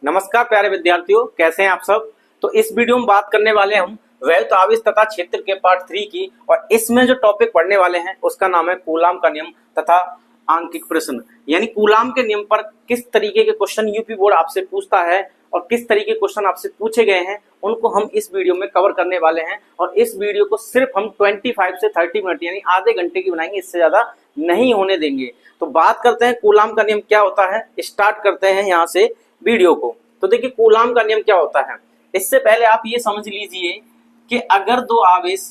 नमस्कार प्यारे विद्यार्थियों, कैसे हैं आप सब। तो इस वीडियो में बात करने वाले हम वैध आवेश तथा क्षेत्र के पार्ट 3 की, और इसमें जो टॉपिक पढ़ने वाले हैं उसका नाम है कूलाम का नियम तथा आंकिक प्रश्न। यानी कूलाम के नियम पर किस तरीके के क्वेश्चन यूपी बोर्ड आपसे पूछता है और किस तरीके के क्वेश्चन आपसे पूछे गए हैं उनको हम इस वीडियो में कवर करने वाले हैं। और इस वीडियो को सिर्फ हम 25 से 30 मिनट यानी आधे घंटे की बनाएंगे, इससे ज्यादा नहीं होने देंगे। तो बात करते हैं कूलाम का नियम क्या होता है, स्टार्ट करते हैं यहाँ से वीडियो को। तो देखिए कूलाम का नियम क्या होता है। इससे पहले आप ये समझ लीजिए कि अगर दो आवेश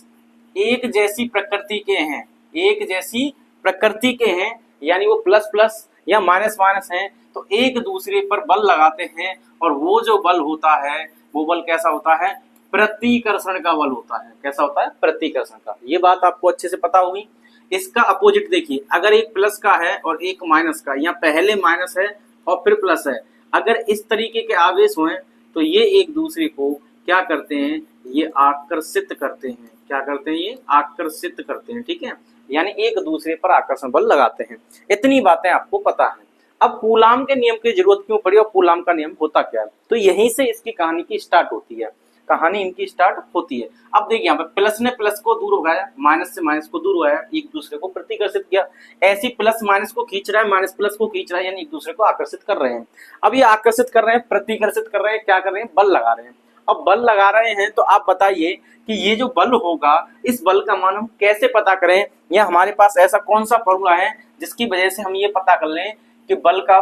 एक जैसी प्रकृति के हैं, एक जैसी प्रकृति के हैं यानी वो प्लस प्लस या माइनस माइनस हैं, तो एक दूसरे पर बल लगाते हैं और वो जो बल होता है वो बल कैसा होता है, प्रतिकर्षण का बल होता है। कैसा होता है, प्रतिकर्षण का। ये बात आपको अच्छे से पता होगी। इसका अपोजिट देखिए, अगर एक प्लस का है और एक माइनस का, या पहले माइनस है और फिर प्लस है, अगर इस तरीके के आवेश हुए तो ये एक दूसरे को क्या करते हैं, ये आकर्षित करते हैं। क्या करते हैं, ये आकर्षित करते हैं। ठीक है, यानी एक दूसरे पर आकर्षण बल लगाते हैं। इतनी बातें आपको पता है। अब कूलाम के नियम की जरूरत क्यों पड़ी और कूलाम का नियम होता क्या है, तो यहीं से इसकी कहानी की स्टार्ट होती है। कहानी इनकी स्टार्ट होती है। अब देखिए यहाँ पे प्लस ने प्लस को दूर भगाया, माइनस से माइनस को दूर भगाया, एक दूसरे को प्रतिकर्षित किया। ऐसी प्लस माइनस को खींच रहा है, माइनस प्लस को खींच रहा है, यानी एक दूसरे को आकर्षित कर रहे हैं। अब ये आकर्षित कर रहे हैं, प्रतिकर्षित कर रहे हैं, क्या कर रहे हैं, बल लगा रहे हैं। अब बल लगा रहे हैं तो आप बताइए कि ये जो बल होगा, इस बल का मान हम कैसे पता करें, या हमारे पास ऐसा कौन सा फॉर्मूला है जिसकी वजह से हम ये पता कर लें कि बल का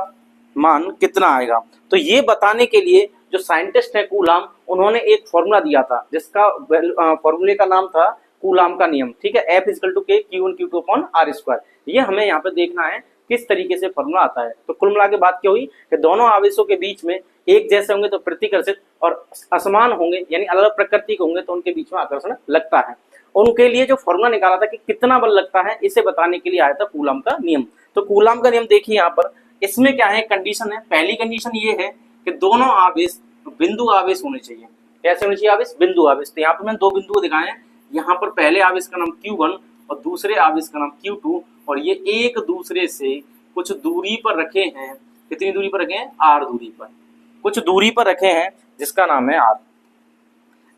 मान कितना आएगा। तो ये बताने के लिए जो साइंटिस्ट है कूलाम, उन्होंने एक फॉर्मूला दिया था जिसका फॉर्मूले का नाम था कूलाम का नियम। ठीक है, F = K Q1 Q2 upon R²। ये हमें यहाँ पे देखना है किस तरीके से फॉर्मूला आता है। तो कुल मिला के बात क्या हुई कि दोनों आवेशों के बीच में एक जैसे होंगे तो प्रतिकर्षित, और असमान होंगे यानी अलग अलग प्रकृति के होंगे तो उनके बीच में आकर्षण लगता है। उनके लिए जो फॉर्मूला निकाला था कि कितना बल लगता है, इसे बताने के लिए आया था कूलाम का नियम। तो कूलाम का नियम देखिए यहाँ पर, इसमें क्या है, कंडीशन है। पहली कंडीशन ये है कि दोनों आवेश बिंदु आवेश होने चाहिए। कैसे होने चाहिए आवेश, बिंदु आवेश। तो यहाँ पर मैंने दो बिंदु दिखाए हैं। यहाँ पर पहले आवेश का नाम Q1 और दूसरे आवेश का नाम Q2, और ये एक दूसरे से कुछ दूरी पर रखे हैं। कितनी दूरी पर रखे हैं, R दूरी पर, कुछ दूरी पर रखे हैं जिसका नाम है R।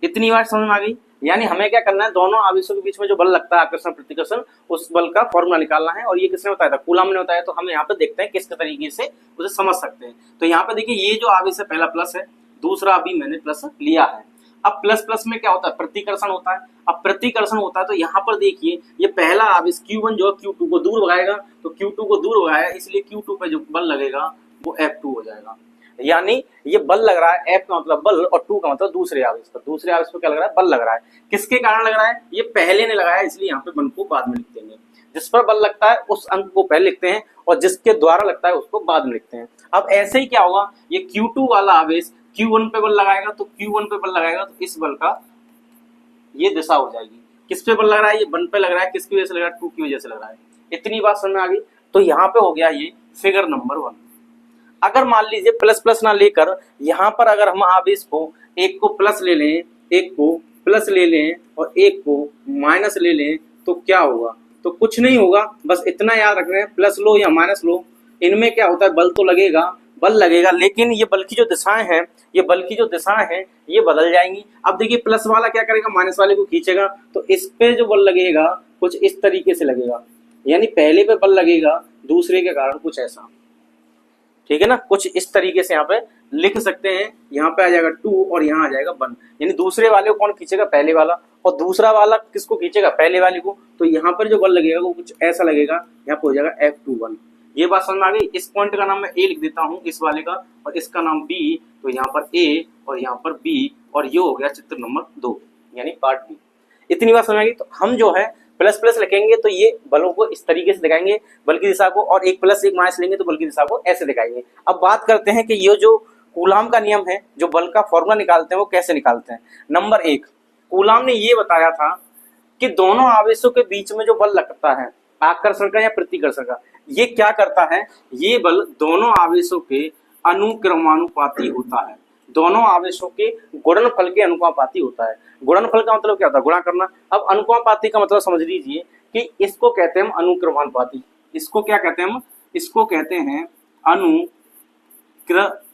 इतनी बात समझ में आ गई। यानी हमें क्या करना है, दोनों आवेशों के बीच में जो बल लगता है, आकर्षण प्रतिकर्षण, उस बल का फॉर्मूला निकालना है। और ये किसने बताया था, कूलाम ने बताया। तो हम यहाँ पे देखते हैं किस तरीके से उसे समझ सकते हैं। तो यहाँ पे देखिए, ये जो आवेश है पहला प्लस है, दूसरा अभी मैंने प्लस लिया है। अब प्लस प्लस में क्या होता है, प्रतिकर्षण होता है। अब प्रतिकर्षण होता है तो यहाँ पर देखिए, ये पहला आवेश Q1 जो Q2 को दूर भगाएगा, तो Q2 को दूर भगाया, इसलिए Q2 पे जो बल लगेगा वो F2 हो जाएगा। यानी ये बल लग रहा है, F का मतलब बल और 2 का मतलब दूसरे आवेश पर। दूसरे आवेश पर क्या लग रहा है, बल लग रहा है। किसके कारण लग रहा है, ये पहले ने लगाया, इसलिए यहाँ पे बल को बाद में लिख देंगे। जिस पर बल लगता है उस अंक को पहले लिखते हैं और जिसके द्वारा लगता है उसको बाद में लिखते हैं। अब ऐसे ही क्या होगा, ये Q2 वाला आवेश Q1 पे बल लगाएगा, तो Q1 पे बल लगाएगा तो इस बल का ये दिशा हो जाएगी। किस पे बल लग रहा है, ये 1 पे लग रहा है। किसकी वजह से लग रहा है, 2 की वजह से लग रहा है। इतनी बात समझ में आ गई। तो यहाँ पे हो गया ये फिगर नंबर 1। अगर मान लीजिए प्लस प्लस ना लेकर यहाँ पर अगर हम आवेश को एक को प्लस ले लें, एक को प्लस ले लें और एक को माइनस ले लें, तो क्या होगा, तो कुछ नहीं होगा। बस इतना याद रखना है, प्लस लो या माइनस लो, इनमें क्या होता है, बल तो लगेगा, बल लगेगा, लेकिन ये बल की जो दिशाएं हैं, ये बल की जो दिशाएं हैं ये बदल जाएंगी। अब देखिए प्लस वाला क्या करेगा, माइनस वाले को खींचेगा, तो इस पे जो बल लगेगा कुछ इस तरीके से लगेगा। यानी पहले पे बल लगेगा, दूसरे के कारण कुछ ऐसा। ठीक है ना, कुछ इस तरीके से यहाँ पे लिख सकते हैं। यहाँ पे आ जाएगा 2 और यहाँ आ जाएगा 1। यानी दूसरे वाले को कौन खींचेगा, पहले वाला, और दूसरा वाला किसको खींचेगा, पहले वाले को। तो यहाँ पर जो बल लगेगा वो कुछ ऐसा लगेगा, यहाँ पे हो जाएगा F21। ये बात समझ में आ गई। इस पॉइंट का नाम मैं A लिख देता हूँ, इस वाले का, और इसका नाम B। तो यहाँ पर A और यहाँ पर B, और ये हो गया चित्र नंबर 2 यानी पार्ट B। इतनी बात समझ में आ गई। तो हम जो है प्लस प्लस लिखेंगे तो ये बलों को इस तरीके से दिखाएंगे, बल की दिशा को, और एक प्लस एक माइनस लेंगे तो बल की दिशा को ऐसे दिखाएंगे। अब बात करते हैं कि ये जो कूलाम का नियम है, जो बल का फॉर्मूला निकालते हैं वो कैसे निकालते हैं। नंबर 1, कूलाम ने ये बताया था कि दोनों आवेशों के बीच में जो बल लगता है, आकर्षण का या प्रतिकर्षण का, ये क्या करता है, ये बल दोनों आवेशों के अनुक्रमानुपाती होता है। दोनों आवेशों के गुणनफल के अनुपाती होता है। गुणनफल का मतलब क्या होता है, गुणा करना। अब अनुपाती का मतलब समझ लीजिए कि इसको कहते हैं हम अनुक्रमानुपाती। इसको क्या कहते हैं हम, इसको कहते हैं अनुक्रमानुपाती।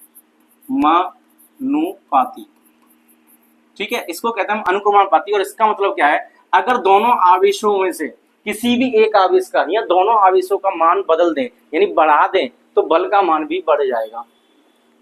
अनुक्रमानुपाती। ठीक है, इसको कहते हैं हम अनुक्रमानुपाती। और इसका मतलब क्या है, अगर दोनों आवेशों में से किसी भी एक आवेश का या दोनों आवेशों का मान बदल दें यानी बढ़ा दें तो बल का मान भी बढ़ जाएगा।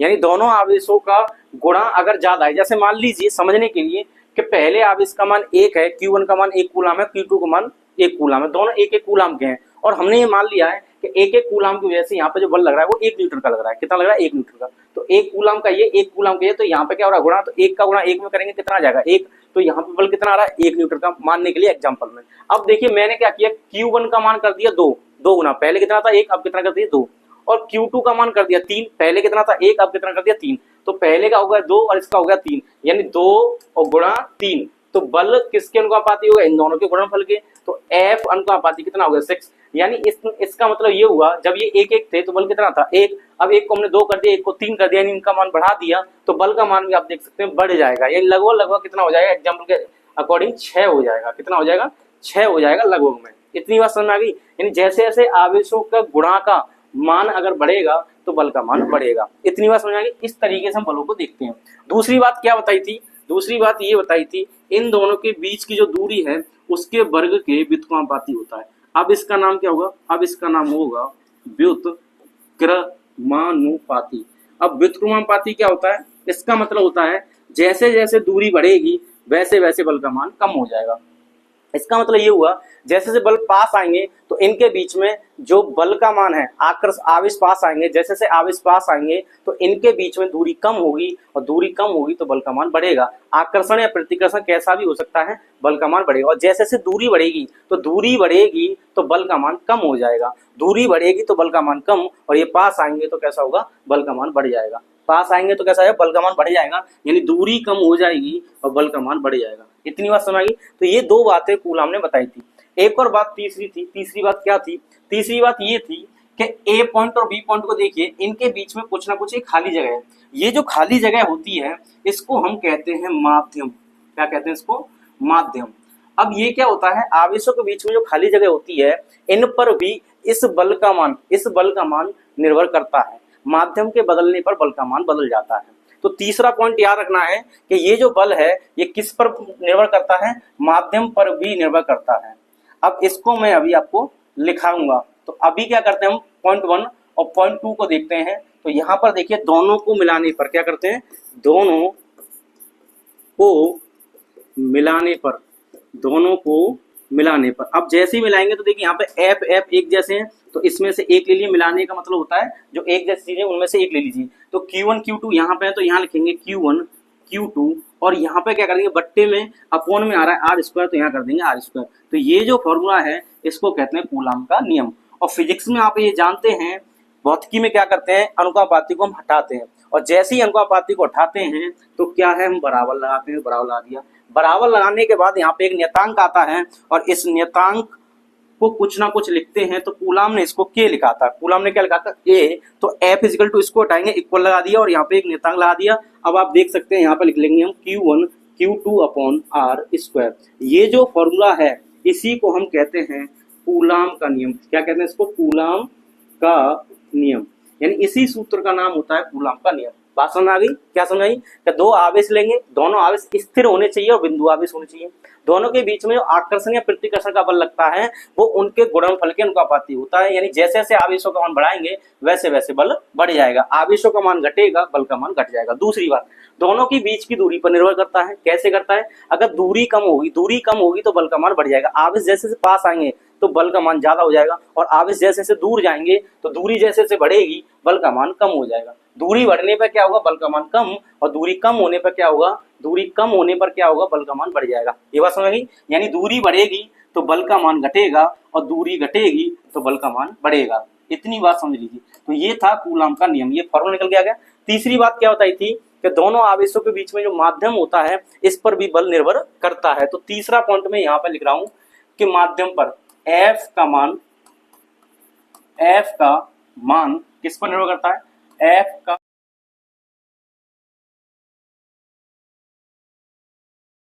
यानी दोनों आवेशों का गुणा अगर ज्यादा है, जैसे मान लीजिए समझने के लिए कि पहले आवेश का मान 1 है, Q1 का मान 1 कूलाम है, Q2 का मान 1 कूलाम है, दोनों 1-1 कूलाम के हैं और हमने ये मान लिया है कि 1-1 कूलाम की वजह से यहाँ पे जो बल लग रहा है वो 1 न्यूटन का लग रहा है। कितना लग रहा है? 1 न्यूटन का। तो 1 कूलाम का ये 1 कूलाम का ये, तो यहाँ पे क्या हो रहा है गुणा, तो 1 का गुणा 1 में करेंगे कितना आ जाएगा 1, तो यहाँ पे बल कितना आ रहा है 1 न्यूटन का, मानने के लिए एग्जाम्पल में। अब देखिए मैंने क्या किया, Q1 का मान कर दिया 2 गुना, पहले कितना था 1, अब कितना कर दिया 2, और Q2 का मान कर दिया 3, पहले कितना था 1, अब कितना कर दिया 3, तो पहले का हो गया 2 और इसका हो गया 3, यानी 2 और गुणा 3, तो बल किसके अनुपाती होगा? इन दोनों के गुणनफल के। तो F अनुपाती कितना हो गया 6, यानी इसका मतलब ये हुआ जब ये 1-1 थे तो बल कितना था 1, अब 1 को हमने 2 कर दिया, 1 को 3 कर दिया, यानी इनका मान बढ़ा दिया तो बल का मान भी आप देख सकते हैं बढ़ जाएगा। यानी लगभग कितना हो जाएगा, एग्जाम्पल के अकॉर्डिंग 6 हो जाएगा। कितना हो जाएगा? 6 हो जाएगा लगभग में। इतनी बात समझ में आ गई? यानी जैसे जैसे आवेशों का गुणा का मान अगर बढ़ेगा तो बल का मान बढ़ेगा। इतनी बात समझ आ गई? इस तरीके से हम बलों को देखते हैं। दूसरी बात क्या बताई थी? दूसरी बात ये बताई थी इन दोनों के बीच की जो दूरी है उसके वर्ग के व्युत्क्रमानुपाती होता है। अब इसका नाम क्या होगा? अब इसका नाम होगा व्युत्क्रमानुपाती। अब व्युत्क्रमानुपाती क्या होता है? इसका मतलब होता है जैसे जैसे दूरी बढ़ेगी वैसे वैसे बल का मान कम हो जाएगा। इसका मतलब ये हुआ जैसे जैसे बल पास आएंगे तो इनके बीच में जो बल का मान है आवेश पास आएंगे, जैसे जैसे आवेश पास आएंगे तो इनके बीच में दूरी कम होगी और दूरी कम होगी तो बल का मान बढ़ेगा। आकर्षण या प्रतिकर्षण कैसा भी हो सकता है, बल का मान बढ़ेगा। और जैसे जैसे दूरी बढ़ेगी तो बल का मान कम हो जाएगा, दूरी बढ़ेगी तो बल का मान कम, और ये पास आएंगे तो कैसा होगा, बल का मान बढ़ जाएगा। पास आएंगे तो कैसा है, बल का मान बढ़ जाएगा, यानी दूरी कम हो जाएगी और बल का मान बढ़ जाएगा। इतनी बात समझ आई? तो ये दो बातें कूलाम ने बताई थी। एक और बात तीसरी थी। तीसरी बात क्या थी? तीसरी बात ये थी कि ए पॉइंट और बी पॉइंट को देखिए, इनके बीच में कुछ ना कुछ एक खाली जगह है। ये जो खाली जगह होती है इसको हम कहते हैं माध्यम। क्या कहते हैं इसको? माध्यम। अब ये क्या होता है, आवेशों के बीच में जो खाली जगह होती है इन पर भी इस बल का मान निर्भर करता है। माध्यम के बदलने पर बल का मान बदल जाता है। तो तीसरा पॉइंट याद रखना है कि ये जो बल है ये किस पर निर्भर करता है? माध्यम पर भी निर्भर करता है। अब इसको मैं अभी आपको लिखाऊंगा। तो अभी क्या करते हैं हम, पॉइंट 1 और पॉइंट 2 को देखते हैं। तो यहाँ पर देखिए दोनों को मिलाने पर क्या करते हैं, दोनों को मिलाने पर अब जैसे ही मिलाएंगे तो देखिए यहाँ पे एफ एफ एक जैसे हैं तो इसमें से एक ले लिए। मिलाने का मतलब होता है जो एक जैसी चीजें उनमें से एक ले लीजिए। तो Q1 Q2 यहाँ पे है तो यहाँ लिखेंगे Q1 Q2, और यहाँ पे क्या कर देंगे, बट्टे में अपोन में आ रहा है आर स्क्वायर तो यहाँ कर देंगे आर स्क्वायर। तो ये जो फॉर्मूला है इसको कहते हैं कूलाम का नियम। और फिजिक्स में आप ये जानते हैं, भौतिकी में क्या करते हैं, अनुपाती को हम हटाते हैं, और जैसे ही अनुपाती को हटाते हैं तो क्या है, हम बराबर लगाते हैं। बराबर लगा दिया। बराबर लगाने के बाद यहाँ पे एक नियतांक आता है और इस नियतांक को कुछ ना कुछ लिखते हैं। तो कूलाम ने इसको के लिखा था। कूलाम ने क्या लिखा था? ए। तो एफ इजिकल टू इसको हटाएंगे, इक्वल लगा दिया और यहाँ पे एक नियतांक लगा दिया। अब आप देख सकते हैं यहाँ पे लिख लेंगे हम Q1 Q2 upon are square. ये जो फॉर्मूला है इसी को हम कहते हैं कूलाम का नियम। क्या कहते हैं इसको? कूलाम का नियम। यानी इसी सूत्र का नाम होता है कूलाम का नियम। बात समझ आ गई? क्या समझ आई? कि दो आवेश लेंगे, दोनों आवेश स्थिर होने चाहिए और बिंदु आवेश होने चाहिए। दोनों के बीच में जो आकर्षण या प्रतिकर्षण का बल लगता है वो उनके गुणनफल के अनुपाती होता है। यानी जैसे जैसे आवेशों का मान बढ़ाएंगे वैसे वैसे बल बढ़ जाएगा। आवेशों का मान घटेगा, बल का मान घट जाएगा। दूसरी बात, दोनों के बीच की दूरी पर निर्भर करता है। कैसे करता है? अगर दूरी कम होगी तो बल का मान बढ़ जाएगा। आवेश जैसे जैसे पास आएंगे तो बल का मान ज्यादा हो जाएगा, और आवेश जैसे जैसे दूर जाएंगे तो दूरी जैसे जैसे बढ़ेगी बल का मान कम हो जाएगा। दूरी बढ़ने पर क्या होगा, बल का मान कम, और दूरी कम होने पर क्या होगा, बल का मान बढ़ जाएगा। ये बात समझ गई? यानी दूरी बढ़ेगी तो बल का मान घटेगा और दूरी घटेगी तो बल का मान बढ़ेगा। इतनी बात समझ लीजिए। तो ये था कूलाम का नियम, ये फॉर्मूला निकल के आ गया। तीसरी बात क्या बताई थी कि दोनों आवेशों के बीच में जो माध्यम होता है इस पर भी बल निर्भर करता है। तो तीसरा पॉइंट में यहाँ पर लिख रहा हूं कि माध्यम पर F का मान किस पर निर्भर करता है? F का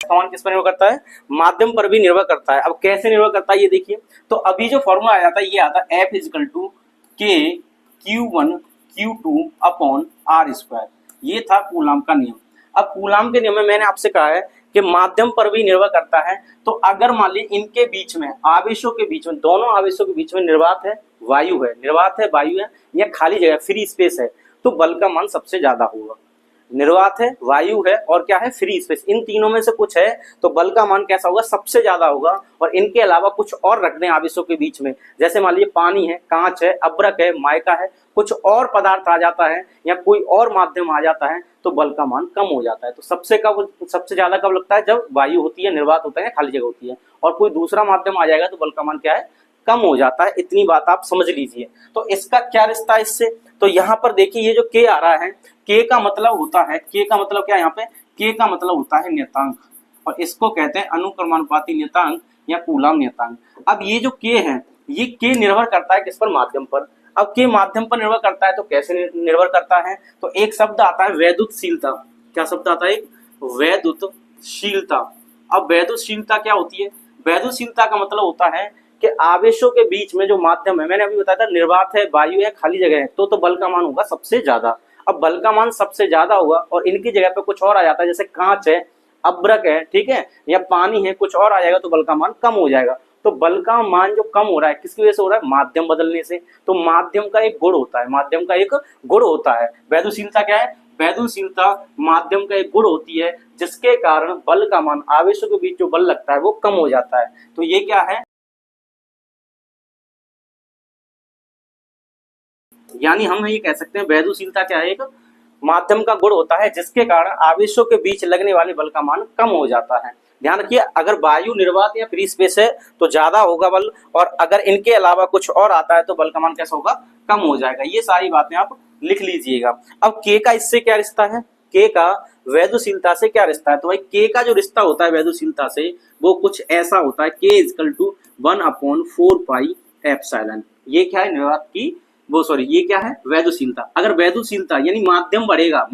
मान किस पर निर्भर करता है? माध्यम पर भी निर्भर करता है। अब कैसे निर्भर करता है ये देखिए। तो अभी जो फॉर्मूला आ जाता है ये आता है F इजिकल टू के Q1 Q2 upon are square. ये था कूलाम का नियम। अब कूलाम के नियम में मैंने आपसे कहा है कि माध्यम पर भी निर्भर करता है। तो अगर मान ली इनके बीच में आवेशों के बीच में, दोनों आवेशों के बीच में निर्वात है, वायु है, निर्वात है, वायु है या खाली जगह फ्री स्पेस है, तो बल का मान सबसे ज्यादा होगा। निर्वात है, वायु है और क्या है, फ्री स्पेस, इन तीनों में से कुछ है तो बल का मान कैसा होगा, सबसे ज्यादा होगा। और इनके अलावा कुछ और रख दें आवेशों के बीच में, जैसे मान लीजिए पानी है, कांच है, अब्रक है, माइका है, कुछ और पदार्थ आ जाता है या कोई और माध्यम आ जाता है तो बल का मान कम हो जाता है। तो सबसे ज्यादा कब लगता है, जब वायु होती है, निर्वात होता है, खाली जगह होती है, और कोई दूसरा माध्यम आ जाएगा तो बल का मान क्या है, कम हो जाता है। इतनी बात आप समझ लीजिए। तो इसका क्या रिश्ता है इससे, तो यहाँ पर देखिए ये जो के आ रहा है, के का मतलब होता है, के का मतलब क्या है, यहाँ पे के का मतलब होता है नियतांक, और इसको कहते हैं अनुक्रमानुपाती नियतांक या कूलाम नियतांक। अब ये जो के है, ये के निर्भर करता है किस पर, माध्यम पर। अब के माध्यम पर निर्भर करता है तो कैसे निर्भर करता है, तो एक शब्द आता है वैद्युतशीलता। क्या शब्द आता है, वैद्युतशीलता। अब वैद्युतशीलता क्या होती है, वैद्युतशीलता का मतलब होता है कि आवेशों के बीच में जो माध्यम है, मैंने अभी बताया था निर्वात है, वायु है, खाली जगह है, तो बल का मान होगा सबसे ज्यादा। अब बल का मान सबसे ज्यादा होगा और इनकी जगह पे कुछ और आ जाता है, जैसे कांच है, अब्रक है, ठीक है, या पानी है, कुछ और आ जाएगा तो बल का मान कम हो जाएगा। तो बल का मान जो कम हो रहा है किसकी वजह से हो रहा है, माध्यम बदलने से। तो माध्यम का एक गुण होता है, माध्यम का एक गुण होता है। वैद्युतशीलता क्या है, वैद्युतशीलता माध्यम का एक गुण होती है जिसके कारण बल का मान, आवेशों के बीच जो बल लगता है वो कम हो जाता है। तो ये क्या है, यानी हम ये कह सकते हैं वैद्युतशीलता क्या है, एक माध्यम का गुण होता है जिसके कारण आवेशों के बीच लगने वाले बल का मान कम हो जाता है। ध्यान रखिए, अगर वायु, निर्वात या फ्री स्पेस है तो ज्यादा होगा बल, और अगर इनके अलावा कुछ और आता है तो बल का मान कैसा होगा, कम हो जाएगा। ये सारी बातें आप लिख लीजिएगा। अब के का इससे क्या रिश्ता है, के का वैद्युतशीलता से क्या रिश्ता है, तो भाई के का जो रिश्ता होता है वैद्युतशीलता से वो कुछ ऐसा होता है, के इक्वल टू 1/4 पाई एप्सिलॉन। ये क्या है, निर्वात की ये क्या है, वैद्युतशीलता। अगर वैद्युतशीलता यानी माध्यम बढ़ेगा,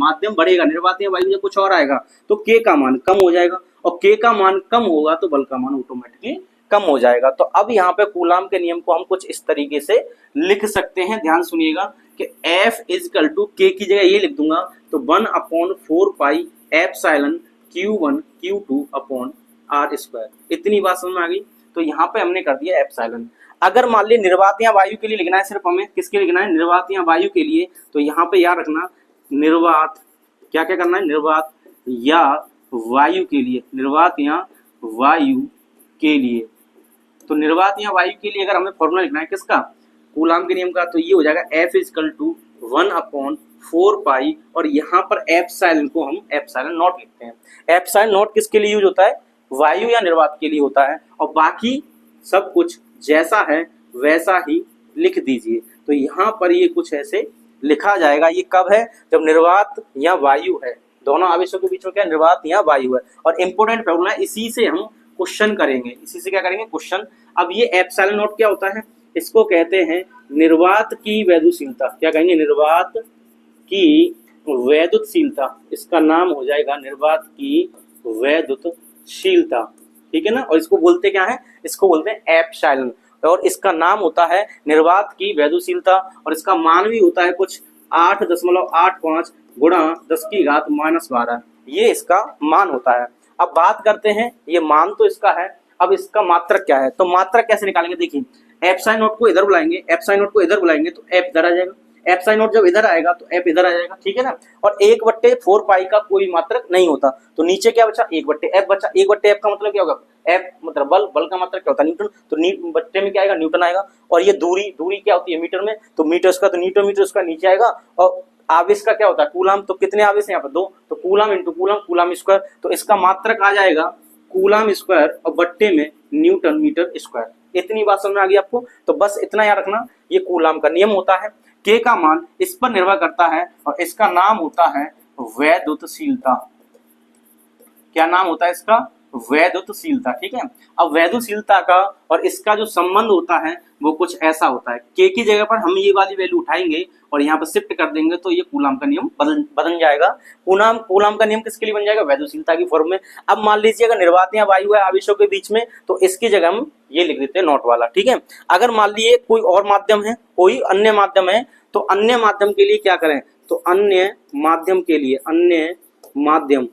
निर्वात या वायु या कुछ और आएगा तो के का मान कम हो जाएगा, और के का मान कम होगा तो बल का मान ऑटोमेटिकली कम हो जाएगा। तो अब यहाँ पे कूलाम के नियम को हम कुछ इस तरीके से लिख सकते हैं, ध्यान सुनिएगा कि F इक्वल टू के की जगह ये लिख दूंगा तो 1/4 pi epsilon Q1 Q2 upon R²। इतनी बात समझ में आ गई। तो यहाँ पे हमने कर दिया एप्सिलॉन। अगर मान ली निर्वात या वायु के लिए लिखना है, सिर्फ हमें किसके लिए लिखना है, निर्वात या वायु के लिए, तो यहाँ पे याद रखना निर्वात, क्या क्या करना है, निर्वात या वायु के लिए, निर्वात या वायु के लिए। तो निर्वात या वायु के लिए अगर हमें फॉर्मूला लिखना है किसका, कूलाम के नियम का, तो ये हो जाएगा F इक्वल टू 1/4 पाई, और यहाँ पर एप्सिलॉन को हम एप्सिलॉन नॉट लिखते हैं। एप्सिलॉन नॉट किसके लिए यूज होता है, वायु या निर्वात के लिए होता है, और बाकी सब कुछ जैसा है वैसा ही लिख दीजिए। तो यहाँ पर ये कुछ ऐसे लिखा जाएगा। ये कब है, जब निर्वात या वायु है, दोनों आवेशों के बीच में क्या निर्वात या वायु है। और इंपोर्टेंट फॉर्मूला है, इसी से हम क्वेश्चन करेंगे, इसी से क्या करेंगे, क्वेश्चन। अब ये एप्सिलॉन नॉट क्या होता है, इसको कहते हैं निर्वात की वैद्युतशीलता। क्या कहेंगे, निर्वात की वैद्युतशीलता, इसका नाम हो जाएगा निर्वात की वैद्युतशीलता, ठीक है ना। और इसको बोलते क्या है, इसको बोलते हैं एप्सिलॉन, और इसका नाम होता है निर्वात की वैद्युतशीलता, और इसका मान भी होता है कुछ 8.85 गुणा 10⁻⁻12, ये इसका मान होता है। अब बात करते हैं, ये मान तो इसका है, अब इसका मात्रक क्या है, तो मात्रक कैसे निकालेंगे, देखिए एप्सिलॉन नॉट को इधर बुलाएंगे, एप्सिलॉन नॉट को इधर बुलाएंगे तो एफ इधर आ जाएगा, एप्सिलॉन नॉट जब इधर आएगा तो एफ इधर आ जाएगा, ठीक है ना। और 1/4 पाई का कोई मात्रक नहीं होता, तो नीचे क्या बचा, 1/f बचा। 1/f का मतलब क्या होगा, एफ मतलब बल, बल का मात्रक क्या होता है, न्यूटन, तो बट्टे में क्या आएगा, न्यूटन आएगा। और ये दूरी क्या होती है मीटर में, तो मीटर का तो न्यूटन मीटर उसका नीचे आएगा। और आवेश का क्या होता है, कूलाम, तो कितने आवेश है यहाँ पर, 2, तो coulomb into coulomb, coulomb square, तो इसका मात्रक आ जाएगा कूलाम स्क्वायर और बट्टे में न्यूटन मीटर स्क्वायर। इतनी बात समझ में आ गई आपको। तो बस इतना याद रखना, ये कूलाम का नियम होता है, के का मान इस पर निर्भर करता है और इसका नाम होता है वैद्युतशीलता। क्या नाम होता है इसका, वैद्युतशीलता, ठीक है। अब वैद्युतशीलता का और इसका जो संबंध होता है वो कुछ ऐसा होता है, के की जगह पर हम ये वाली वैल्यू उठाएंगे और यहाँ पर शिफ्ट कर देंगे तो ये कूलाम का नियम बदल जाएगा। कूलाम का नियम किसके लिए बन जाएगा, वैद्युतशीलता की फॉर्म में। अब मान लीजिए अगर निर्वात या वायु है आवेशों के बीच में, तो इसकी जगह हम ये लिख देते हैं नॉट वाला, ठीक है। अगर मान लीजिए कोई और माध्यम है, कोई अन्य माध्यम है, तो अन्य माध्यम के लिए क्या करें, तो अन्य माध्यम के लिए, अन्य माध्यम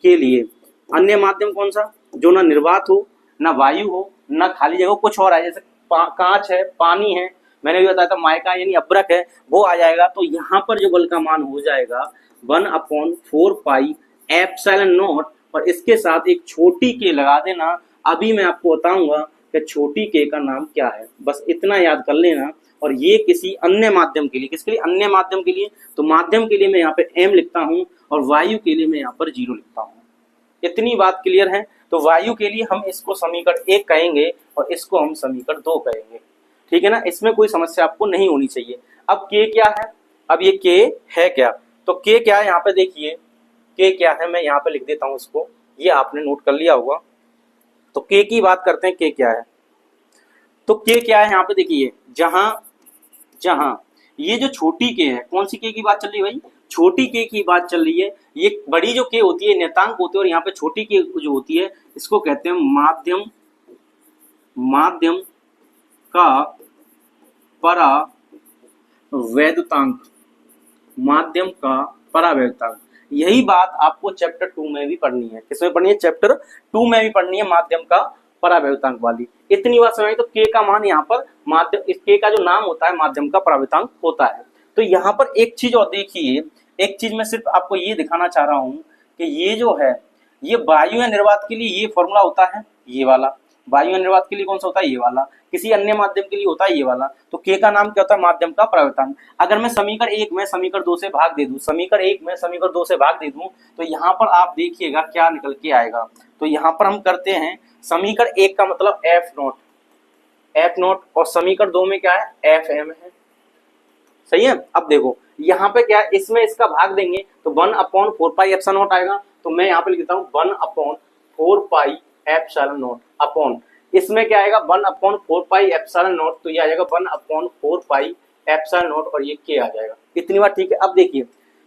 के लिए, अन्य माध्यम कौन सा, जो ना निर्वात हो, ना वायु हो, ना खाली जगह, कुछ और है, जैसे कांच है, पानी है, मैंने भी बताया था माइका यानी अब्रक है, वो आ जाएगा। तो यहाँ पर जो बल का मान हो जाएगा 1/4 पाई एप्सिलॉन नॉट, और इसके साथ एक छोटी के लगा देना। अभी मैं आपको बताऊंगा कि छोटी के का नाम क्या है, बस इतना याद कर लेना। और ये किसी अन्य माध्यम के लिए, किसके लिए, अन्य माध्यम के लिए, तो माध्यम के लिए मैं यहाँ पे m लिखता हूँ और वायु के लिए मैं यहाँ पर 0 लिखता हूँ। इतनी बात क्लियर है। तो वायु के लिए हम इसको समीकरण 1 कहेंगे और इसको हम समीकरण 2 कहेंगे, ठीक है ना, इसमें कोई समस्या आपको नहीं होनी चाहिए। अब के क्या है, अब ये के है क्या, तो के क्या है यहाँ पे देखिए, के क्या है मैं यहाँ पे लिख देता हूँ इसको, ये आपने नोट कर लिया होगा। तो के की बात करते हैं, के क्या है, तो के क्या है यहाँ पे देखिए, जहां जहां ये जो छोटी के है, कौन सी के की बात चल रही है भाई, छोटी के की बात चल रही है। ये बड़ी जो के होती है नियतांक होते हैं, और यहाँ पे छोटी के जो होती है इसको कहते हैं माध्यम का परावैद्युतांक, माध्यम का परावैद्युतांक। यही बात आपको चैप्टर 2 में भी पढ़नी है। किसमें पढ़नी है, चैप्टर 2 में भी पढ़नी है, माध्यम का परावैद्युतांक वाली। इतनी बात समझ। तो के का मान यहाँ पर माध्यम, इस के का जो नाम होता है माध्यम का परावैद्युतांक होता है। तो यहाँ पर एक चीज और देखिए, एक चीज मैं सिर्फ आपको ये दिखाना चाह रहा हूँ कि ये जो है, ये वायु या निर्वात के लिए ये फॉर्मूला होता है, ये वाला वायु या निर्वात के लिए कौन सा होता है, ये वाला, किसी अन्य माध्यम के लिए होता है ये वाला। तो के का नाम क्या होता है, माध्यम का परावैद्युतांक। अगर मैं समीकरण 1 में समीकरण 2 से भाग दे दूं, समीकरण 1 में समीकरण 2 से भाग दे दूं, तो यहाँ पर आप देखिएगा क्या निकल के आएगा। तो यहाँ पर हम करते हैं, समीकरण 1 का मतलब एफ नॉट, और समीकरण 2 में क्या है, एफ एम है, सही है। अब देखो यहाँ पे क्या है, इसमें इसका भाग देंगे तो 1/4 पाई एप्सिलॉन नॉट आएगा। तो मैं यहाँ पे लिखता हूँ 1/4 पाई एप्सिलॉन नॉट अपॉन, इसमें क्या आएगा 1/4 पाई एप्सिलॉन नॉट, तो ये आ जाएगा 1/4 पाई एप्सिलॉन नॉट, और ये के आ जाएगा। इतनी बात ठीक है। अब देखिए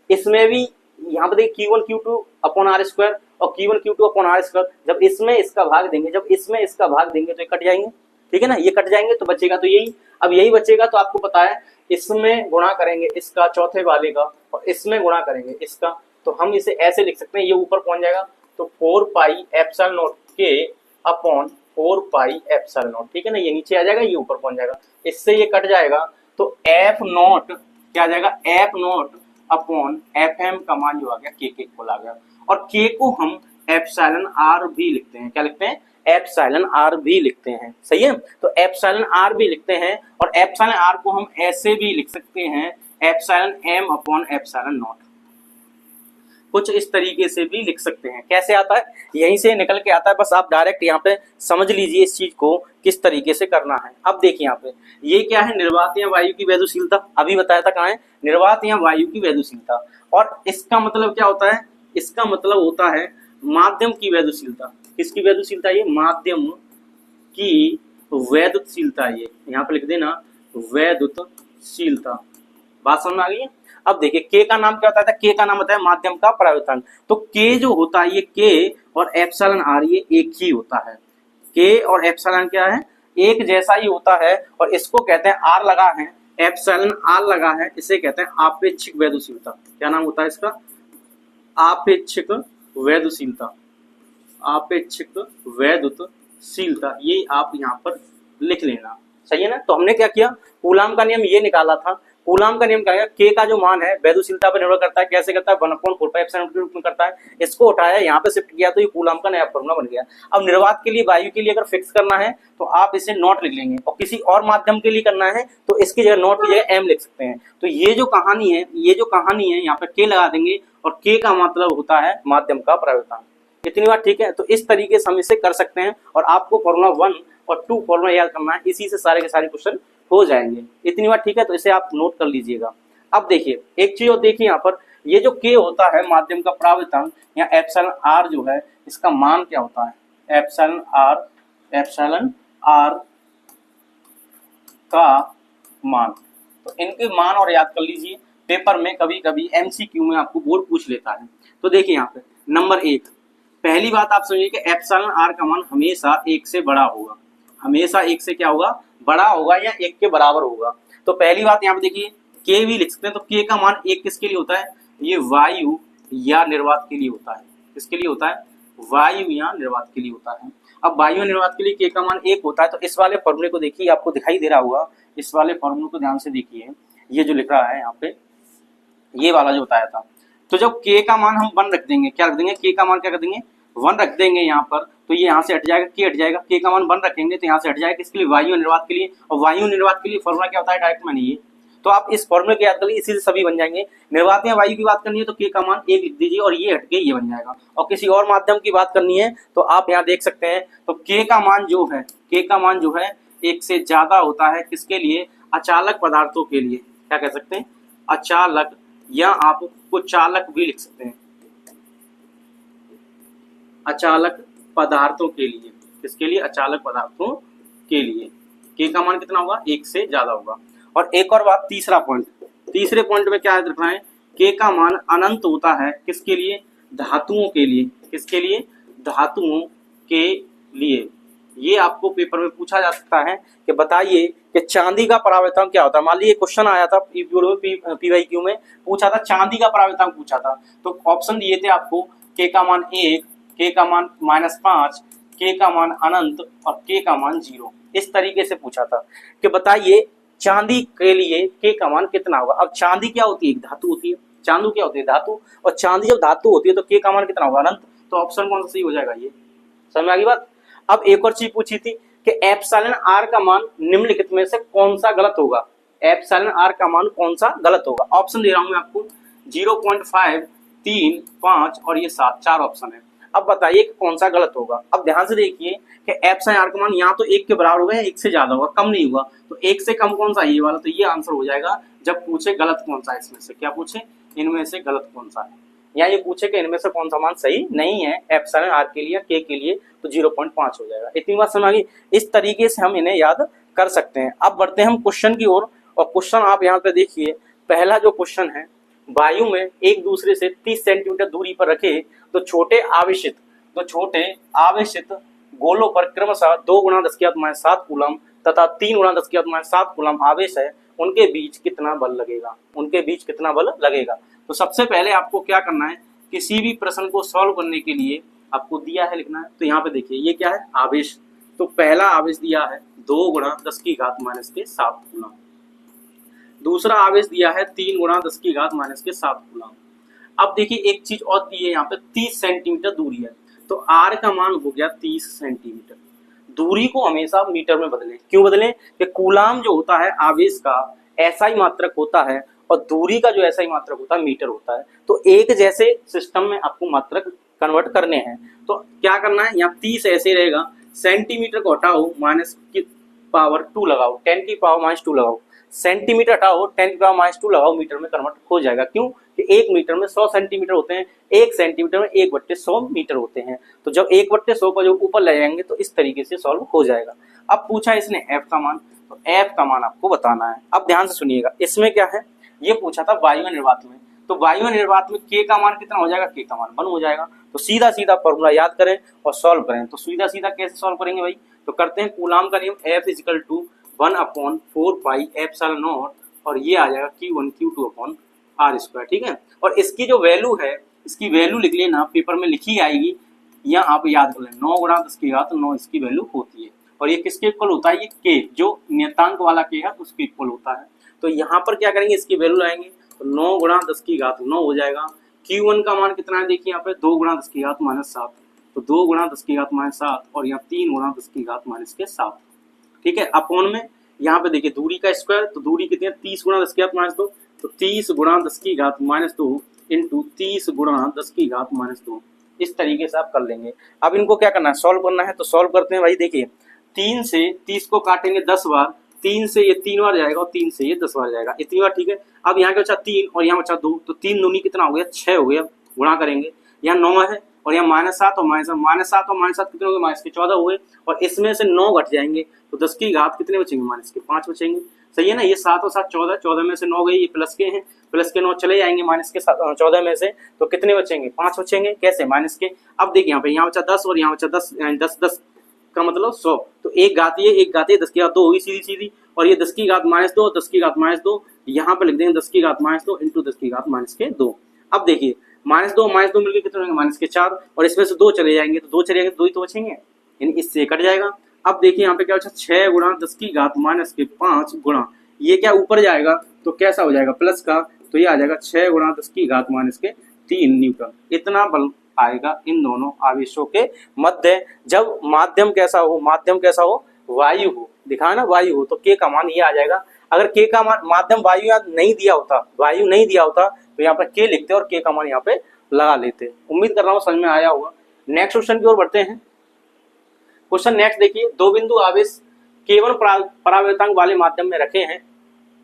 इसमें भी यहाँ पे देखिए Q1 Q2 upon are square और Q1 Q2 upon are square, जब इसमें इसका भाग देंगे, जब इसमें इसका भाग देंगे तो ये कट जाएंगे, ठीक है ना, ये कट जाएंगे तो बचेगा तो यही। अब यही बचेगा तो आपको पता है इसमें गुणा करेंगे इसका चौथे वाले का, और इसमें गुणा करेंगे इसका, तो हम इसे ऐसे लिख सकते हैं, ये ऊपर पहुंच जाएगा तो 4 पाई एप्सिलॉन नॉट के अपॉन 4 पाई एप्सिलॉन नॉट, ठीक है ना, ये नीचे आ जाएगा, ये ऊपर पहुंच जाएगा, इससे ये कट जाएगा। तो एफ नॉट क्या आ जाएगा, f not upon f m का मान जो आ गया के खोल आ गया। और के को हम एप्सिलॉन आर भी लिखते हैं, क्या लिखते हैं, एप्सिलॉन आर भी लिखते हैं, सही है। तो एप्सिलॉन आर भी लिखते हैं, और एप्सिलॉन आर को हम ऐसे भी लिख सकते हैं, epsilon m upon epsilon not, कुछ इस तरीके से भी लिख सकते हैं। कैसे आता है, यहीं से निकल के आता है, बस आप डायरेक्ट यहाँ पे समझ लीजिए इस चीज को किस तरीके से करना है। अब देखिए यहाँ पे ये क्या है, निर्वात या वायु की वैद्युशीलता, अभी बताया था कहाँ है, निर्वात या वायु की वैद्युशीलता। और इसका मतलब क्या होता है, इसका मतलब होता है माध्यम की वैद्युशीलता। किसकी वैद्युशीलता, ये माध्यम की वैद्युशीलता, ये यहाँ पे लिख देना वैद्युशीलता। बात समझ में आ गई है। अब देखिए के का नाम क्या होता है, के का नाम होता है माध्यम का परावैद्युतांक। तो के जो होता है, ये के और एप्सिलॉन आर ये एक ही होता है, के और एप्सिलॉन क्या है, एक जैसा ही होता है, और इसको कहते हैं आर लगा है, एप्सिलॉन आर लगा है, इसे कहते हैं आपेक्षिक वैद्युशीलता। क्या नाम होता है इसका, आपेक्षिक वैद्युशीलता, आपेक्षिक वैद्युशीलता, ये आप यहाँ पर लिख लेना, सही है ना। तो हमने क्या किया, कूलाम का नियम ये निकाला था। कूलाम का नियम क्या है, के का जो मान है वैद्युशीलता पर निर्भर करता है, कैसे करता है, 1/4 पाई एप्सिलॉन के रूप में करता है। इसको उठाया यहाँ पे शिफ्ट किया तो ये कूलाम का नया फॉर्मूला बन गया। अब निर्वात के लिए, वायु के लिए अगर फिक्स करना है तो आप इसे नॉट लिख लेंगे, और किसी और माध्यम के लिए करना है तो इसकी जगह नॉट की जगह एम लिख सकते हैं। तो ये जो कहानी है, यहाँ पे के लगा देंगे, और के का मतलब होता है माध्यम का परावैद्युतांक। इतनी बात ठीक है। तो इस तरीके से हम इसे कर सकते हैं, और आपको फॉर्मूला 1 और 2 फॉर्मूला याद करना है, इसी से सारे के सारे क्वेश्चन हो जाएंगे। इतनी बात ठीक है। तो इसे आप नोट कर लीजिएगा। अब देखिए एक चीज और देखिए, यहाँ पर ये जो के होता है माध्यम का परावैद्युतांक, या एप्सिलॉन आर जो है, इसका मान क्या होता है, एप्सिलॉन आर का मान। तो इनके मान और याद कर लीजिए, पेपर में कभी कभी एमसीक्यू में आपको बोर्ड पूछ लेता है। तो देखिए यहाँ पे नंबर 1, पहली बात आप समझिए कि एप्सिलॉन आर का मान हमेशा 1 से बड़ा होगा, हमेशा 1 से क्या होगा, बड़ा होगा, या 1 के बराबर होगा। तो पहली बात यहाँ पे देखिए के भी लिख सकते हैं। तो के का मान 1 किसके लिए होता है, ये वायु या निर्वात के लिए होता है। किसके लिए होता है, वायु या निर्वात के लिए होता है। अब वायु निर्वात के लिए के का मान 1 होता है। तो इस वाले फॉर्मूले को देखिए, आपको दिखाई दे रहा होगा, इस वाले फॉर्मूले को ध्यान से देखिए, ये जो लिख रहा है यहाँ पे, ये वाला जो बताया था। तो जब के का मान हम 1 रख देंगे, क्या रख देंगे, के का मान क्या कर देंगे 1 रख देंगे यहाँ पर, तो ये यहाँ से हट जाएगा, के हट जाएगा, के का मान 1 रखेंगे तो यहाँ से हट जाएगा, किसके लिए, वायु निर्वात के लिए। और वायु निर्वात के लिए फॉर्मूला क्या होता है, डायरेक्ट मैंने ये, तो आप इस फॉर्मूले को याद कर लीजिए, इसी से सभी बन जाएंगे। निर्वात में वायु की बात करनी है तो के का मान 1 लिख दीजिए और ये हट के ये बन जाएगा। और किसी और माध्यम की बात करनी है तो आप यहाँ देख सकते हैं, तो के का मान जो है, के का मान जो है 1 से ज्यादा होता है, किसके लिए, अचालक पदार्थों के लिए। क्या कह सकते हैं, अचालक, या आप को चालक भी लिख सकते हैं, अचालक पदार्थों के लिए। किसके लिए, अचालक पदार्थों के लिए के का मान कितना होगा, 1 से ज्यादा होगा। और एक और बात, तीसरा पॉइंट, तीसरे पॉइंट में क्या याद रखना है, के का मान अनंत होता है, किसके लिए, धातुओं के लिए। किसके लिए, धातुओं के लिए। ये आपको पेपर में पूछा जा सकता है कि बताइए कि चांदी का परावर्तनांक क्या होता है। मान लीजिए क्वेश्चन आया था पीवाईक्यू में, पूछा था चांदी का परावर्तनांक पूछा था, तो ऑप्शन दिए थे आपको, के का मान 1, के का मान -5, के का मान अनंत और के का मान 0। इस तरीके से पूछा था कि बताइए चांदी के लिए के का मान कितना होगा। अब चांदी क्या होती है, एक धातु होती है, चांदू क्या होती है, धातु, और चांदी जब धातु होती है तो के का मान कितना होगा, अनंत। तो ऑप्शन कौन सा सही हो जाएगा, ये समझ में आ गई बात। अब एक और चीज पूछी थी कि एप्सिलॉन आर का मान निम्नलिखित में से कौन सा गलत होगा, एप्सिलॉन आर का मान कौन सा गलत होगा। ऑप्शन दे रहा हूं मैं आपको, 0.5, 3, 5 और ये 7, 4 ऑप्शन है। अब बताइए कि कौन सा गलत होगा। अब ध्यान से देखिए कि एप्सिलॉन आर का मान यहाँ तो 1 के बराबर होगा या 1 से ज्यादा होगा, कम नहीं होगा। तो 1 से कम कौन सा, ये वाला। तो ये आंसर हो जाएगा जब पूछे गलत कौन सा है इसमें से, क्या पूछे, इनमें से गलत कौन सा है, या ये पूछे कि इनमें से कौन सा मान सही नहीं है एप्सिलॉन आर के लिए, के लिए, तो 0.5 हो जाएगा। इतनी बात समझ आ गई। इस तरीके से हम इन्हें याद कर सकते हैं। अब बढ़ते हैं हम क्वेश्चन की ओर, और क्वेश्चन आप यहाँ पे देखिए, पहला जो क्वेश्चन है, वायु में एक दूसरे से 30 सेंटीमीटर दूरी पर रखे तो छोटे आवेशित गोलों पर क्रमशः 2 × 10⁻7 कूलम तथा 3 × 10⁻7 कूलम आवेश है, उनके बीच कितना बल लगेगा, उनके बीच कितना बल लगेगा। तो सबसे पहले आपको क्या करना है, किसी भी प्रश्न को सॉल्व करने के लिए आपको दिया है लिखना है। तो यहाँ पे देखिए ये क्या है, आवेश। तो पहला आवेश दिया है 2 × 10⁻7 कूलम, दूसरा आवेश दिया है 3 × 10⁻7 कूलम। अब देखिए एक चीज और दी है यहाँ पे, 30 सेंटीमीटर दूरी है, तो आर का मान हो गया 30 सेंटीमीटर। दूरी को हमेशा मीटर में बदलें। क्यों बदलें, कि कूलाम जो होता है आवेश का एसआई मात्रक होता है और दूरी का जो एसआई मात्रक होता है मीटर होता है। तो एक जैसे सिस्टम में आपको मात्रक कन्वर्ट करने हैं। तो क्या करना है, यहाँ 30 ऐसे रहेगा, सेंटीमीटर को हटाओ, -2 लगाओ, 10⁻² लगाओ, सेंटीमीटर हटाओ, 10⁻² लगाओ, मीटर में कन्वर्ट हो जाएगा। क्यों, कि 1 मीटर में 100 सेंटीमीटर होते हैं, 1 सेंटीमीटर में 1/100 मीटर होते हैं। तो जब 1/100 को जो ऊपर ले जाएंगे तो इस तरीके से सॉल्व हो जाएगा। अब पूछा इसने एफ का मान, तो एफ का मान आपको बताना है। अब ध्यान से सुनिएगा, इसमें क्या है, ये पूछा था वायु निर्वात में, तो वायु निर्वात में के का मान कितना हो जाएगा, के का मान 1 हो जाएगा। तो सीधा सीधा फॉर्मूला याद करें और सॉल्व करें। तो सीधा सीधा कैसे सॉल्व करेंगे भाई, तो करते हैं कूलाम का नियम, F = 1/4 एप्सिलॉन नॉट, और ये आ जाएगा Q1 Q2/r²। ठीक है, और इसकी जो वैल्यू है, इसकी वैल्यू लिख लेना, पेपर में लिखी आएगी, या आप याद कर लें, 9 × 10⁻9 इसकी वैल्यू होती है। और ये किसके इक्वल होता है, ये के जो नियतांक वाला के है उसके इक्वल होता है। तो यहाँ पर क्या करेंगे, इसकी वैल्यू लाएंगे, तो 9 × 10⁻9 हो जाएगा। Q1 का मान कितना है, देखिए यहाँ पे 2 × 10⁻7, तो 2 × 10⁻7 और यहाँ 3 × 10⁻7। ठीक है, अपॉन में यहाँ पे देखिए दूरी का स्क्वायर, तो दूरी कितनी है, 30 × 10⁻2, तो 30 × 10⁻2 इंटू 30 × 10⁻2। इस तरीके से आप कर लेंगे। अब इनको क्या करना है, सॉल्व करना है। तो सॉल्व करते हैं भाई, देखिए 3 से 30 को काटेंगे 10 बार, 3 से ये 3 बार जाएगा और 3 से ये 10 बार जाएगा, इतनी बार। ठीक है, अब यहाँ के बचा 3 और यहाँ बचा 2, तो 3 दूनी कितना हो गया, 6 हो गया, गुणा करेंगे। यहाँ 9 है और यहाँ -7 और -7 कितने हो गए, -14 हुए, और इसमें से 9 घट जाएंगे तो 10 की घात कितने बचेंगे, -5 बचेंगे। सही है ना, ये 7 और 7 14, 14 में से 9 गई, ये प्लस के हैं, प्लस के 9 चले जाएंगे -14 में से, तो कितने बचेंगे, 5 बचेंगे। कैसे, माइनस के। अब देखिए यहाँ पे, यहाँ बचा 10 और यहाँ बचा 10, 10 का मतलब 100, तो एक घात ये 10 की घात 2 होगी सीधी सीधी, और ये 10 की घात -2 10 की घात -2 यहाँ पे लिख देंगे 10 की घात -2 इंटू 10 की घात -2। अब देखिए -2 मिलकर कितने होंगे -4, और इसमें से 2 चले जाएंगे तो 2 चले जाएंगे, 2 ही तो बचेंगे, यानी इससे कट जाएगा। अब देखिए यहाँ पे क्या बचा 6 गुणा 10 की घात -5 गुणा, ये क्या ऊपर जाएगा तो कैसा हो जाएगा प्लस का, तो ये आ जाएगा 6 गुणा 10 की घात -3 न्यूटन। इतना बल आएगा इन दोनों आवेशों के मध्य। जब माध्यम कैसा हो वायु हो, दिखा ना वायु हो, तो के का मान ये आ जाएगा। अगर के का मान माध्यम वायु नहीं दिया होता तो यहाँ पर के लिखते और के का मान यहाँ पे लगा लेते। उम्मीद कर रहा हूँ समझ में आया होगा। नेक्स्ट क्वेश्चन की ओर बढ़ते हैं। क्वेश्चन नेक्स्ट देखिए, दो बिंदु आवेश केवल परावर्तनांक वाले माध्यम में रखे हैं,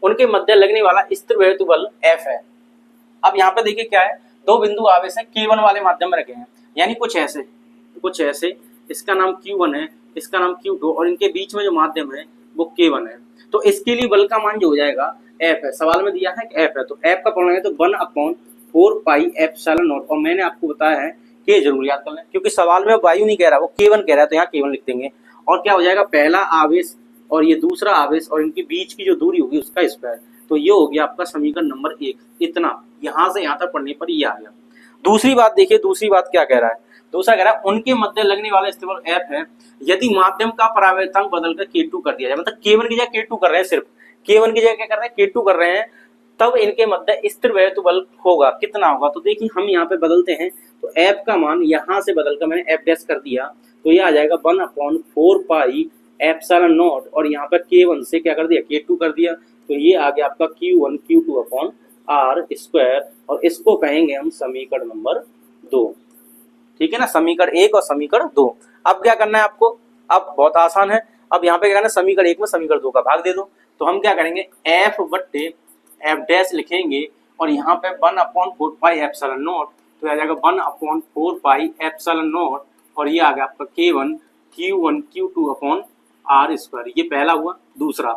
उनके मध्य लगने वाला स्थिर वैद्युत बल F है। अब यहाँ पे देखिए क्या है, दो बिंदु आवेश है केवल वाले माध्यम में रखे हैं, यानी कुछ ऐसे इसका नाम Q1 है, इसका नाम Q2, और इनके बीच में जो माध्यम है वो K1 है। तो इसके लिए बल का मान जो हो जाएगा F है, सवाल में दिया है कि F है, तो F का फॉर्मूला है तो 1/4 पाई एप्सिलॉन नॉट, और मैंने आपको बताया है K जरूर याद कर लें, क्योंकि सवाल में वायु नहीं कह रहा, वो K1 कह रहा है, तो यहाँ K1 लिख देंगे। और क्या हो जाएगा, पहला आवेश और ये दूसरा आवेश और इनके बीच की जो दूरी होगी उसका स्क्वायर, तो ये हो गया आपका समीकरण नंबर 1। इतना यहाँ से यहाँ तक पढ़ने पर ये आ गया। दूसरी बात देखिए, दूसरी बात क्या कह रहा है, दूसरा कह रहा है उनके मध्य लगने वाला स्थिर बल F है यदि माध्यम का परावर्तनांक बदलकर K2 कर दिया जाए, मतलब K1 की जगह K2 कर रहे हैं, सिर्फ K1 की जगह क्या कर रहे हैं, K2 कर रहे हैं, तब इनके मध्य स्थिर वैद्युत बल होगा, कितना होगा। तो देखिए हम यहाँ पे बदलते हैं, तो F का मान यहाँ से बदलकर मैंने F डैश कर दिया, तो ये आ जाएगा 1/4 पाई एप्सिलॉन नॉट, और यहाँ पर K1 से क्या कर दिया, K2 कर दिया, तो ये आ गया आपका Q1 Q2 upon R square, और इसको कहेंगे हम समीकरण नंबर 2। ठीक है ना, समीकरण 1 और समीकरण 2। अब क्या करना है आपको, अब बहुत आसान है, अब यहाँ पे क्या करना है, समीकरण 1 में समीकरण 2 का भाग दे दो। तो हम क्या करेंगे, F बट्टे F डैश लिखेंगे, और यहाँ पे 1/4 पाई एप्सिलॉन नॉट, तो आ जाएगा 1/4 पाई एप्सिलॉन नॉट, और ये आ गया आपका K1 Q1 Q2 upon R square. ये पहला हुआ। दूसरा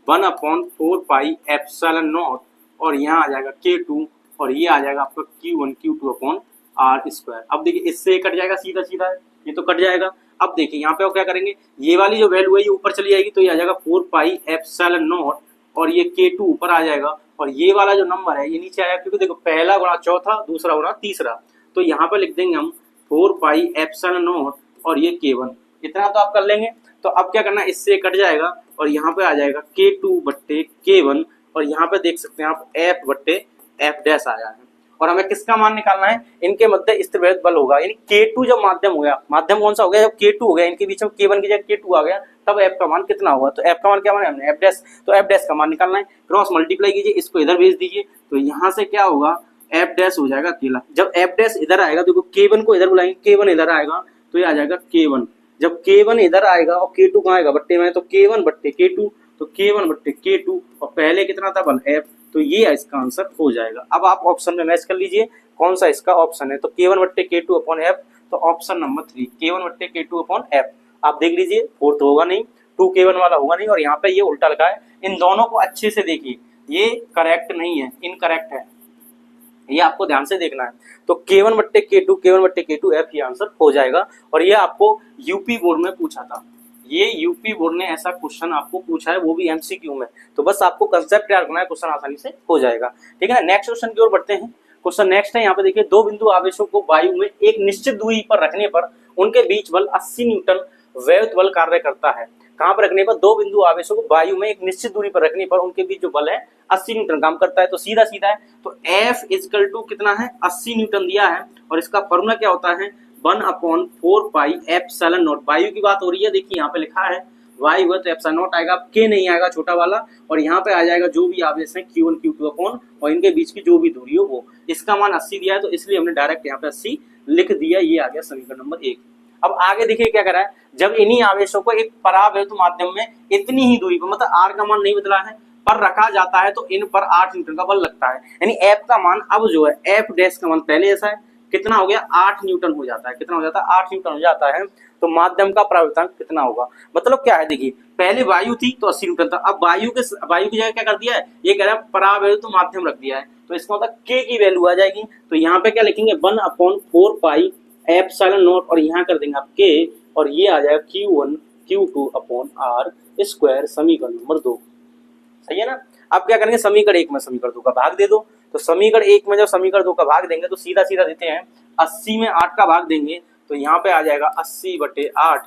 1/4 पाई एप्सिलॉन नॉट, और यहाँ आ जाएगा K2, और ये आ जाएगा आपका Q1 Q2 upon R square. अब देखिए इससे कट जाएगा, सीधा सीधा है, ये तो कट जाएगा। अब देखिए यहाँ पे क्या करेंगे, ये वाली जो वैल्यू है ये ऊपर चली जाएगी, तो ये आ जाएगा 4 पाई एप्सिलॉन नॉट, और ये K2 ऊपर आ जाएगा, और ये वाला जो नंबर है ये नीचे आएगा, क्योंकि देखो पहला गुणा चौथा, दूसरा गुणा तीसरा, तो यहाँ पे लिख देंगे हम 4 पाई एप्सिलॉन नॉट, और ये K1, इतना तो आप कर लेंगे। तो अब क्या करना है, इससे कट जाएगा, और यहाँ पे आ जाएगा K2 बट्टे K1, और यहाँ पे देख सकते हैं आप F बट्टे F डैश आया है। और हमें किसका मान निकालना है, इनके मध्य स्थिर वैद्युत बल होगा, यानी K2 जब माध्यम हो गया, माध्यम कौन सा हो गया, जब K2 हो गया, इनके बीच में K1 की जगह K2 आ गया, तब F का मान कितना होगा। तो F का मान क्या मान है हमने F डैश, तो F डैश का मान निकालना है, क्रॉस मल्टीप्लाई कीजिए, इसको इधर भेज दीजिए, तो यहाँ से क्या होगा, F डैश हो जाएगा अकेला। जब F डैश इधर आएगा, देखो K1 को इधर बुलाएंगे, K1 इधर आएगा, तो ये आ जाएगा K1। जब K1 इधर आएगा और K2 कहाँ आएगा, बट्टे में, तो K1 बट्टे K2, तो K1 बट्टे K2, और पहले कितना था बल F, तो ये इसका आंसर हो जाएगा। अब आप ऑप्शन में मैच कर लीजिए कौन सा इसका ऑप्शन है, तो K1 बट्टे K2 अपॉन F, तो ऑप्शन नंबर 3 K1 बट्टे K2 अपॉन F। आप देख लीजिए 4 तो होगा नहीं, 2K1 वाला होगा नहीं, और यहाँ पे ये उल्टा लिखा है। इन दोनों को अच्छे से देखिए, ये करेक्ट नहीं है, इनकरेक्ट है, ये आपको ध्यान से देखना है। तो K1 बट्टे K2 F ये आंसर हो जाएगा। और ये आपको यूपी बोर्ड में पूछा था, ये यूपी बोर्ड ने ऐसा क्वेश्चन आपको पूछा है, वो भी एमसीक्यू में, तो बस आपको कंसेप्ट तैयार करना है, क्वेश्चन आसानी से हो जाएगा। ठीक है ना, नेक्स्ट क्वेश्चन की ओर बढ़ते हैं। क्वेश्चन नेक्स्ट है, यहाँ पे देखिए, दो बिंदु आवेशों को वायु में एक निश्चित दूरी पर रखने पर उनके बीच बल 80 न्यूटन वैद्युत बल कार्य करता है। कहाँ पर रखने पर, दो बिंदु आवेशों को वायु में एक निश्चित दूरी पर रखने पर उनके बीच जो बल है 80 न्यूटन काम करता है। तो सीधा सीधा है, तो F इक्वल टू कितना है, 80 न्यूटन दिया है, और इसका फॉर्मूला क्या होता है, 1/4 पाई एप्सिलॉन नॉट। वायु की बात हो रही है, देखिए यहाँ पे लिखा है वायु है, तो एप्सिलॉन नॉट आएगा, K नहीं आएगा छोटा वाला, और यहाँ पे आ जाएगा जो भी आवेश है Q1 Q2 अपॉन, और इनके बीच की जो भी दूरी हो वो। इसका मान 80 दिया है, तो इसलिए हमने डायरेक्ट यहाँ पे 80 लिख दिया। ये आ गया समीकरण नंबर 1। अब आगे देखिए क्या करा है, जब इन्हीं आवेशों को एक परावैद्युत माध्यम में इतनी ही दूरी पर, मतलब R का मान नहीं बदला है, पर रखा जाता है, तो इन पर 8 न्यूटन का बल लगता है। यानी F का मान अब जो है, F डैश का मान पहले ऐसा है, कितना हो गया, 8 न्यूटन हो जाता है। कितना हो जाता है, 8 न्यूटन हो जाता है। तो माध्यम का परावर्तनांक कितना होगा, मतलब क्या है, देखिए पहले वायु थी तो 80 न्यूटन था, अब वायु की जगह क्या कर दिया है, ये कह रहा है परावैद्युत माध्यम रख दिया है, तो इसका मतलब K की वैल्यू आ जाएगी। तो यहाँ पे क्या लिखेंगे, 1/4 पाई एप्सिलॉन नॉट, और यहाँ कर देंगे आप K, और ये आ जाएगा Q1 Q2 upon R square, समीकरण नंबर 2। सही है ना। अब क्या करेंगे, समीकरण 1 में समीकरण 2 का भाग दे दो। तो समीकरण 1 में जब समीकरण 2 का भाग देंगे तो सीधा सीधा देते हैं 80 में 8 का भाग देंगे तो यहाँ पे आ जाएगा 80/8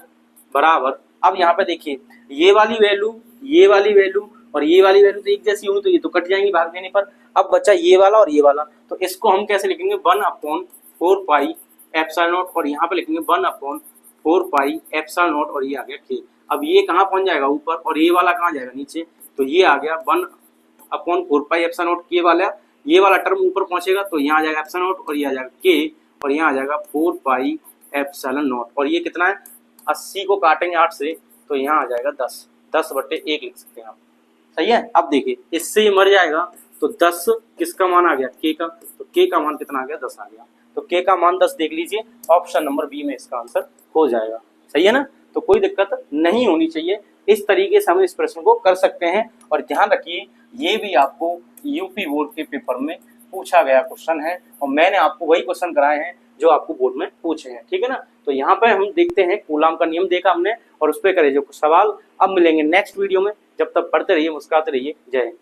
बराबर। अब यहाँ पे देखिए ये वाली वैल्यू, ये वाली वैल्यू और ये वाली वैल्यू तो एक जैसी होंगी तो ये तो कट जाएंगी भाग देने पर। अब बचा ये वाला और ये वाला, तो इसको हम कैसे लिखेंगे, 1/4 पाई एप्सिलॉन नॉट, और यहाँ पे लिखेंगे 1/4 पाई एप्सिलॉन नॉट, और ये आ गया के। अब ये कहाँ पहुंच जाएगा, ऊपर, और ये वाला कहाँ जाएगा, नीचे। तो ये आ गया 1/4 पाई एप्सिलॉन नॉट के वाला, ये वाला टर्म ऊपर पहुंचेगा तो यहाँ आ जाएगा एप्सिलॉन नॉट, और ये आ जाएगा के, और यहाँ आ जाएगा 4 पाई एप्सिलॉन नॉट। और ये कितना है, 80 को काटेंगे 8 से तो यहाँ आ जाएगा 10/1 लिख सकते हैं आप। सही है। अब देखिए इससे ये मर जाएगा तो 10 किसका मान आ गया, के का। तो के का मान कितना आ गया, 10 आ गया। तो के का मान 10 देख लीजिए, ऑप्शन नंबर बी में इसका आंसर हो जाएगा। सही है ना। तो कोई दिक्कत नहीं होनी चाहिए, इस तरीके से हम इस प्रश्न को कर सकते हैं। और ध्यान रखिए ये भी आपको यूपी बोर्ड के पेपर में पूछा गया क्वेश्चन है, और मैंने आपको वही क्वेश्चन कराए हैं जो आपको बोर्ड में पूछे हैं। ठीक है ना। तो यहाँ पे हम देखते हैं कूलाम का नियम देखा हमने और उस पर करे जो सवाल। अब मिलेंगे नेक्स्ट वीडियो में, जब तक पढ़ते रहिए, मुस्कुराते रहिए। जय हिंद।